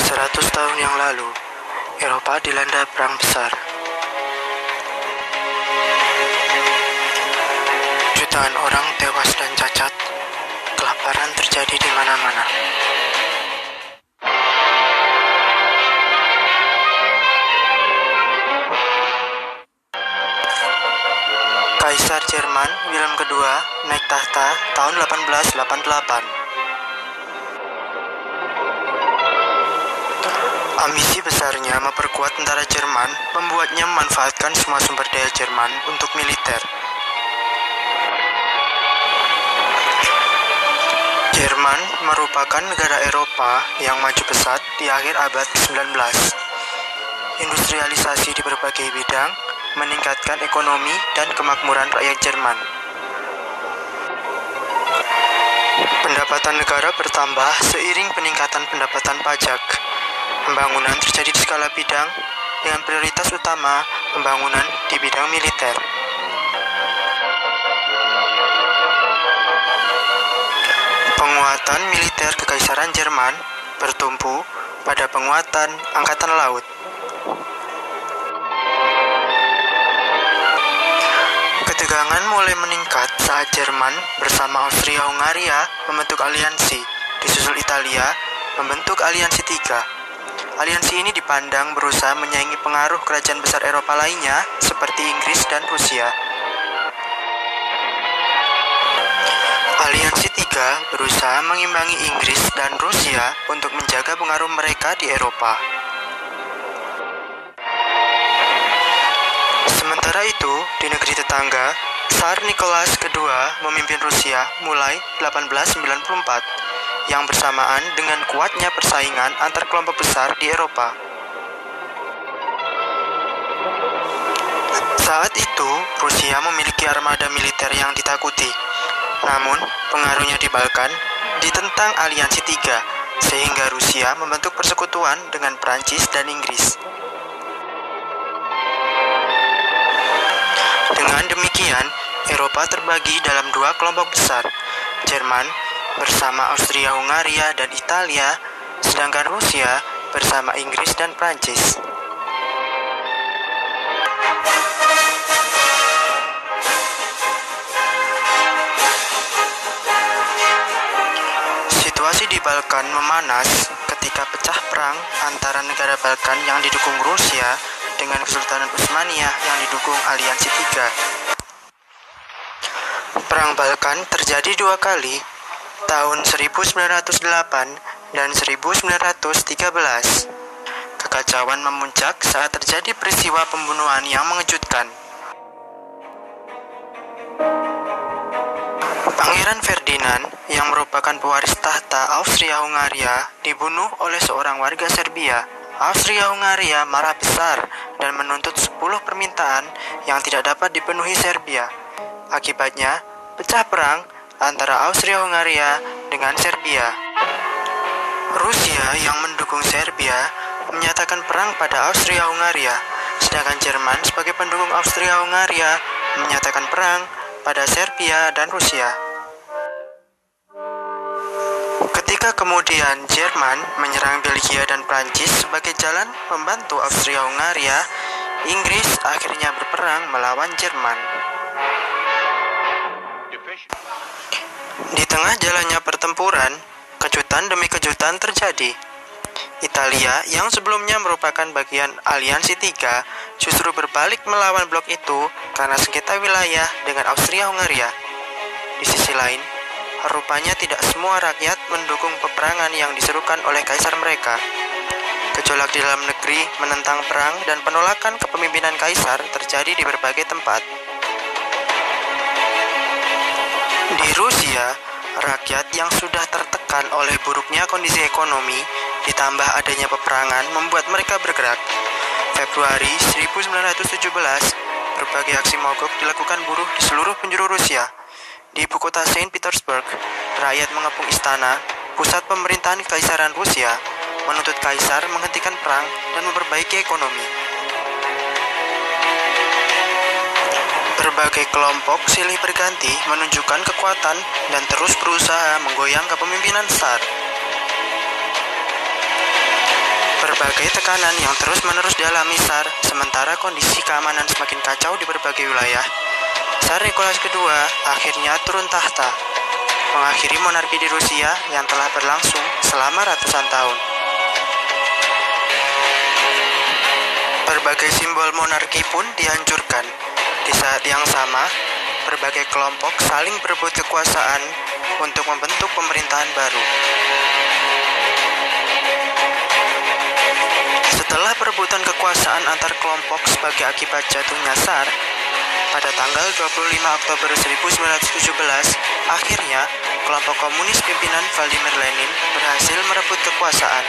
100 tahun yang lalu, Eropa dilanda perang besar. Jutaan orang tewas dan cacat, kelaparan terjadi di mana-mana. Kaisar Jerman Wilhelm II naik tahta tahun 1888. Ambisi besarnya memperkuat tentara Jerman membuatnya memanfaatkan semua sumber daya Jerman untuk militer. Jerman merupakan negara Eropa yang maju pesat di akhir abad ke-19. Industrialisasi di berbagai bidang meningkatkan ekonomi dan kemakmuran rakyat Jerman. Pendapatan negara bertambah seiring peningkatan pendapatan pajak. Pembangunan terjadi di skala bidang dengan prioritas utama pembangunan di bidang militer. Penguatan militer Kekaisaran Jerman bertumpu pada penguatan angkatan laut. Ketegangan mulai meningkat saat Jerman bersama Austria-Hungaria membentuk aliansi, disusul Italia membentuk aliansi tiga. Aliansi ini dipandang berusaha menyaingi pengaruh kerajaan besar Eropa lainnya seperti Inggris dan Rusia. Aliansi tiga berusaha mengimbangi Inggris dan Rusia untuk menjaga pengaruh mereka di Eropa. Sementara itu, di negeri tetangga, Tsar Nicholas II memimpin Rusia mulai 1894, yang bersamaan dengan kuatnya persaingan antar kelompok besar di Eropa. Saat itu, Rusia memiliki armada militer yang ditakuti. Namun, pengaruhnya di Balkan ditentang aliansi tiga, sehingga Rusia membentuk persekutuan dengan Prancis dan Inggris. Dengan demikian, Eropa terbagi dalam dua kelompok besar, Jerman bersama Austria-Hungaria dan Italia, sedangkan Rusia bersama Inggris dan Prancis. Situasi di Balkan memanas ketika pecah perang antara negara Balkan yang didukung Rusia dengan Kesultanan Utsmaniyah yang didukung Aliansi Tiga. Perang Balkan terjadi dua kali, tahun 1908 dan 1913. Kekacauan memuncak saat terjadi peristiwa pembunuhan yang mengejutkan. Pangeran Ferdinand yang merupakan pewaris tahta Austria-Hungaria dibunuh oleh seorang warga Serbia. Austria-Hungaria marah besar dan menuntut 10 permintaan yang tidak dapat dipenuhi Serbia. Akibatnya, pecah perang antara Austria-Hungaria dengan Serbia. Rusia yang mendukung Serbia menyatakan perang pada Austria-Hungaria, sedangkan Jerman sebagai pendukung Austria-Hungaria menyatakan perang pada Serbia dan Rusia. Ketika kemudian Jerman menyerang Belgia dan Prancis sebagai jalan membantu Austria-Hungaria, Inggris akhirnya berperang melawan Jerman. Di tengah jalannya pertempuran, kejutan demi kejutan terjadi. Italia yang sebelumnya merupakan bagian Aliansi Tiga justru berbalik melawan blok itu karena sengketa wilayah dengan Austria-Hungaria. Di sisi lain, rupanya tidak semua rakyat mendukung peperangan yang diserukan oleh kaisar mereka. Gejolak di dalam negeri menentang perang dan penolakan kepemimpinan kaisar terjadi di berbagai tempat. Di Rusia, rakyat yang sudah tertekan oleh buruknya kondisi ekonomi ditambah adanya peperangan membuat mereka bergerak. Februari 1917, berbagai aksi mogok dilakukan buruh di seluruh penjuru Rusia. Di ibu kota Saint Petersburg, rakyat mengepung istana, pusat pemerintahan Kekaisaran Rusia, menuntut kaisar menghentikan perang dan memperbaiki ekonomi. Berbagai kelompok silih berganti menunjukkan kekuatan dan terus berusaha menggoyang kepemimpinan Tsar. Berbagai tekanan yang terus-menerus dialami Tsar, sementara kondisi keamanan semakin kacau di berbagai wilayah, Tsar Nicholas II akhirnya turun tahta, mengakhiri monarki di Rusia yang telah berlangsung selama ratusan tahun. Berbagai simbol monarki pun dihancurkan. Di saat yang sama, berbagai kelompok saling berebut kekuasaan untuk membentuk pemerintahan baru. Setelah perebutan kekuasaan antar kelompok sebagai akibat jatuhnya Tsar, pada tanggal 25 Oktober 1917, akhirnya kelompok komunis pimpinan Vladimir Lenin berhasil merebut kekuasaan.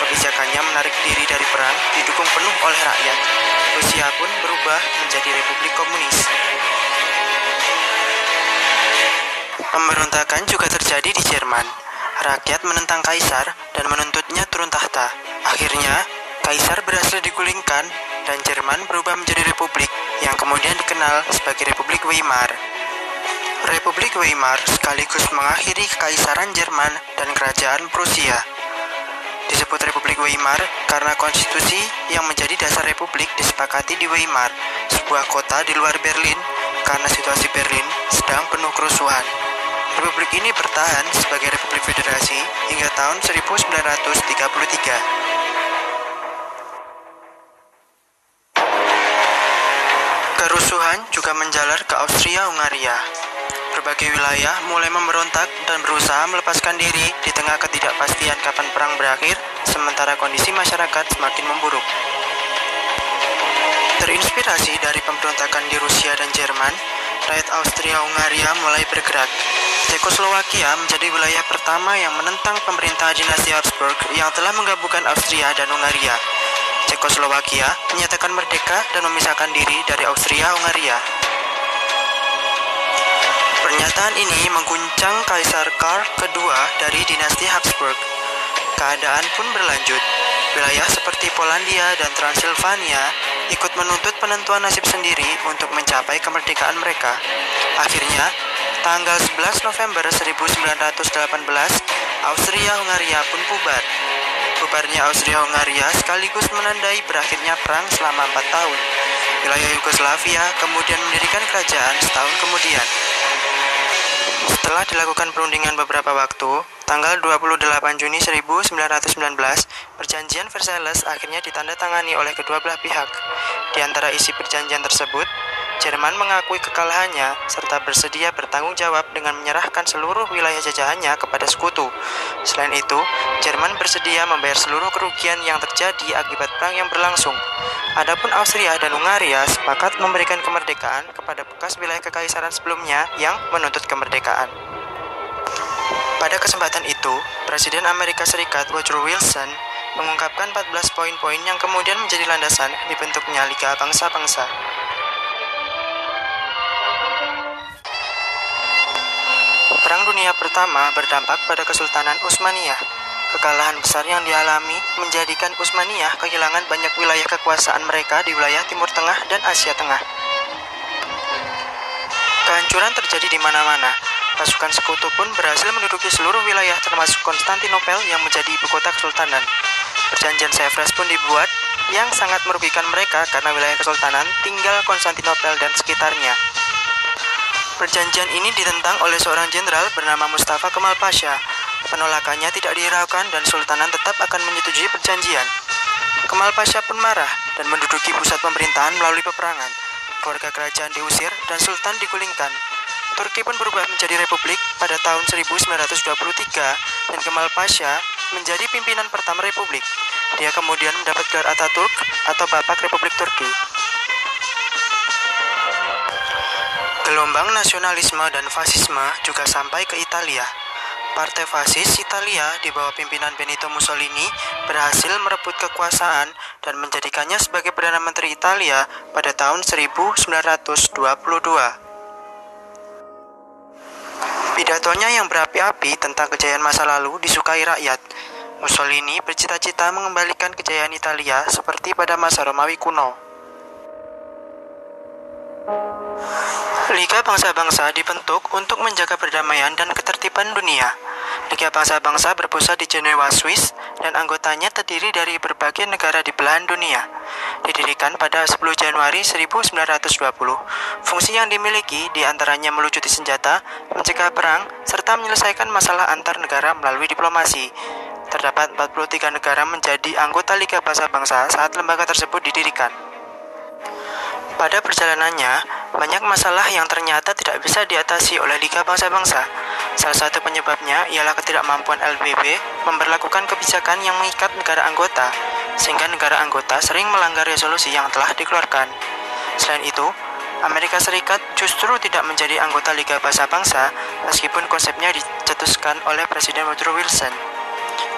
Kebijakannya menarik diri dari perang didukung penuh oleh rakyat. Rusia pun berubah menjadi republik komunis. Pemberontakan juga terjadi di Jerman. Rakyat menentang kaisar dan menuntutnya turun tahta. Akhirnya, kaisar berhasil digulingkan dan Jerman berubah menjadi republik yang kemudian dikenal sebagai Republik Weimar. Republik Weimar sekaligus mengakhiri kekaisaran Jerman dan kerajaan Prusia. Disebut Republik Weimar karena konstitusi yang menjadi dasar republik disepakati di Weimar, sebuah kota di luar Berlin, karena situasi Berlin sedang penuh kerusuhan. Republik ini bertahan sebagai Republik Federasi hingga tahun 1933. Kerusuhan juga menjalar ke Austria-Hungaria. Berbagai wilayah mulai memberontak dan berusaha melepaskan diri di tengah ketidakpastian kapan perang berakhir, sementara kondisi masyarakat semakin memburuk. Terinspirasi dari pemberontakan di Rusia dan Jerman, rakyat Austria-Hungaria mulai bergerak. Cekoslowakia menjadi wilayah pertama yang menentang pemerintahan dinasti Habsburg yang telah menggabungkan Austria dan Hungaria. Cekoslowakia menyatakan merdeka dan memisahkan diri dari Austria-Hungaria. Pernyataan ini mengguncang Kaisar Karl II dari dinasti Habsburg. Keadaan pun berlanjut. Wilayah seperti Polandia dan Transilvania ikut menuntut penentuan nasib sendiri untuk mencapai kemerdekaan mereka. Akhirnya, tanggal 11 November 1918, Austria-Hungaria pun bubar. Bubarnya Austria-Hungaria sekaligus menandai berakhirnya perang selama 4 tahun. Wilayah Yugoslavia kemudian mendirikan kerajaan setahun kemudian. Setelah dilakukan perundingan beberapa waktu, tanggal 28 Juni 1919, perjanjian Versailles akhirnya ditandatangani oleh kedua belah pihak. Di antara isi perjanjian tersebut, Jerman mengakui kekalahannya serta bersedia bertanggung jawab dengan menyerahkan seluruh wilayah jajahannya kepada sekutu. Selain itu, Jerman bersedia membayar seluruh kerugian yang terjadi akibat perang yang berlangsung. Adapun Austria dan Hungaria sepakat memberikan kemerdekaan kepada bekas wilayah kekaisaran sebelumnya yang menuntut kemerdekaan. Pada kesempatan itu, Presiden Amerika Serikat Woodrow Wilson mengungkapkan 14 poin-poin yang kemudian menjadi landasan dibentuknya Liga Bangsa-Bangsa. Perang Dunia Pertama berdampak pada Kesultanan Utsmaniyah. Kekalahan besar yang dialami menjadikan Utsmaniyah kehilangan banyak wilayah kekuasaan mereka di wilayah Timur Tengah dan Asia Tengah. Kehancuran terjadi di mana-mana. Pasukan sekutu pun berhasil menduduki seluruh wilayah termasuk Konstantinopel yang menjadi ibu kota kesultanan. Perjanjian Sevres pun dibuat yang sangat merugikan mereka karena wilayah kesultanan tinggal Konstantinopel dan sekitarnya. Perjanjian ini ditentang oleh seorang jenderal bernama Mustafa Kemal Pasha. Penolakannya tidak dihiraukan dan Sultanan tetap akan menyetujui perjanjian. Kemal Pasha pun marah dan menduduki pusat pemerintahan melalui peperangan. Keluarga kerajaan diusir dan Sultan digulingkan. Turki pun berubah menjadi republik pada tahun 1923 dan Kemal Pasha menjadi pimpinan pertama republik. Dia kemudian mendapat gelar Ataturk atau Bapak Republik Turki. Gelombang nasionalisme dan fasisme juga sampai ke Italia. Partai fasis Italia di bawah pimpinan Benito Mussolini berhasil merebut kekuasaan dan menjadikannya sebagai Perdana Menteri Italia pada tahun 1922. Pidatonya yang berapi-api tentang kejayaan masa lalu disukai rakyat. Mussolini bercita-cita mengembalikan kejayaan Italia seperti pada masa Romawi kuno. Liga Bangsa-Bangsa dibentuk untuk menjaga perdamaian dan ketertiban dunia. Liga Bangsa-Bangsa berpusat di Jenewa, Swiss, dan anggotanya terdiri dari berbagai negara di belahan dunia. Didirikan pada 10 Januari 1920, fungsi yang dimiliki diantaranya melucuti senjata, mencegah perang, serta menyelesaikan masalah antar negara melalui diplomasi. Terdapat 43 negara menjadi anggota Liga Bangsa-Bangsa saat lembaga tersebut didirikan. Pada perjalanannya, banyak masalah yang ternyata tidak bisa diatasi oleh Liga Bangsa-Bangsa. Salah satu penyebabnya ialah ketidakmampuan LBB memberlakukan kebijakan yang mengikat negara anggota, sehingga negara anggota sering melanggar resolusi yang telah dikeluarkan. Selain itu, Amerika Serikat justru tidak menjadi anggota Liga Bangsa-Bangsa meskipun konsepnya dicetuskan oleh Presiden Woodrow Wilson.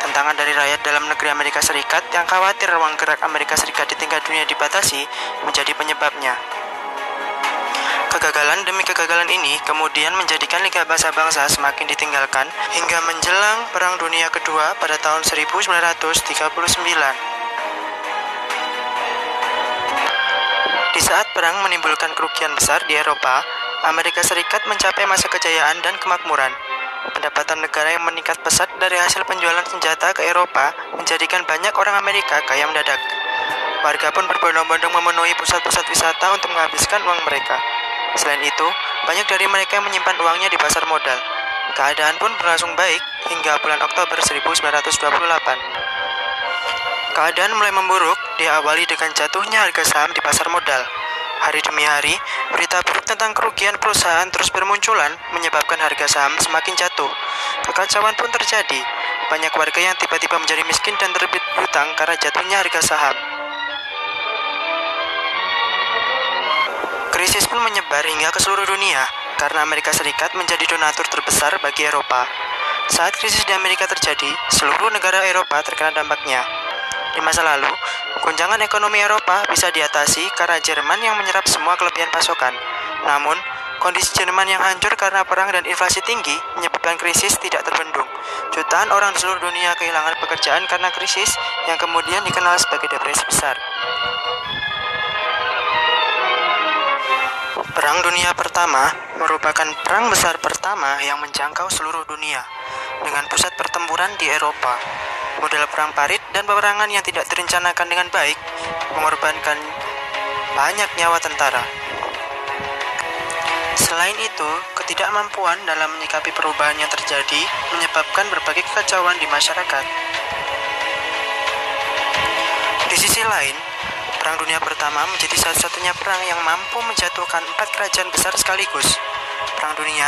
Tantangan dari rakyat dalam negeri Amerika Serikat yang khawatir ruang gerak Amerika Serikat di tingkat dunia dibatasi menjadi penyebabnya. Kegagalan demi kegagalan ini kemudian menjadikan Liga Bangsa-Bangsa semakin ditinggalkan hingga menjelang Perang Dunia Kedua pada tahun 1939. Di saat perang menimbulkan kerugian besar di Eropa, Amerika Serikat mencapai masa kejayaan dan kemakmuran. Pendapatan negara yang meningkat pesat dari hasil penjualan senjata ke Eropa menjadikan banyak orang Amerika kaya mendadak. Warga pun berbondong-bondong memenuhi pusat-pusat wisata untuk menghabiskan uang mereka. Selain itu, banyak dari mereka yang menyimpan uangnya di pasar modal. Keadaan pun berlangsung baik hingga bulan Oktober 1928. Keadaan mulai memburuk, diawali dengan jatuhnya harga saham di pasar modal. Hari demi hari, berita buruk tentang kerugian perusahaan terus bermunculan, menyebabkan harga saham semakin jatuh. Kekacauan pun terjadi. Banyak warga yang tiba-tiba menjadi miskin dan terbit hutang karena jatuhnya harga saham. Krisis pun menyebar hingga ke seluruh dunia, karena Amerika Serikat menjadi donatur terbesar bagi Eropa. Saat krisis di Amerika terjadi, seluruh negara Eropa terkena dampaknya. Di masa lalu, gonjangan ekonomi Eropa bisa diatasi karena Jerman yang menyerap semua kelebihan pasokan. Namun, kondisi Jerman yang hancur karena perang dan inflasi tinggi menyebabkan krisis tidak terbendung. Jutaan orang di seluruh dunia kehilangan pekerjaan karena krisis yang kemudian dikenal sebagai depresi besar. Perang Dunia Pertama merupakan perang besar pertama yang menjangkau seluruh dunia, dengan pusat pertempuran di Eropa. Model perang parit dan peperangan yang tidak direncanakan dengan baik mengorbankan banyak nyawa tentara. Selain itu, ketidakmampuan dalam menyikapi perubahan yang terjadi menyebabkan berbagai kekacauan di masyarakat. Di sisi lain, Perang Dunia Pertama menjadi satu-satunya perang yang mampu menjatuhkan 4 kerajaan besar sekaligus. Perang Dunia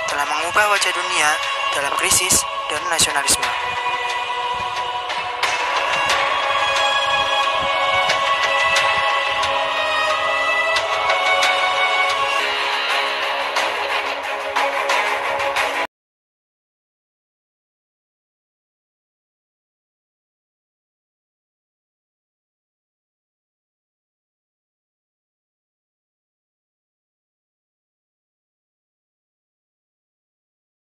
telah mengubah wajah dunia dalam krisis dan nasionalisme.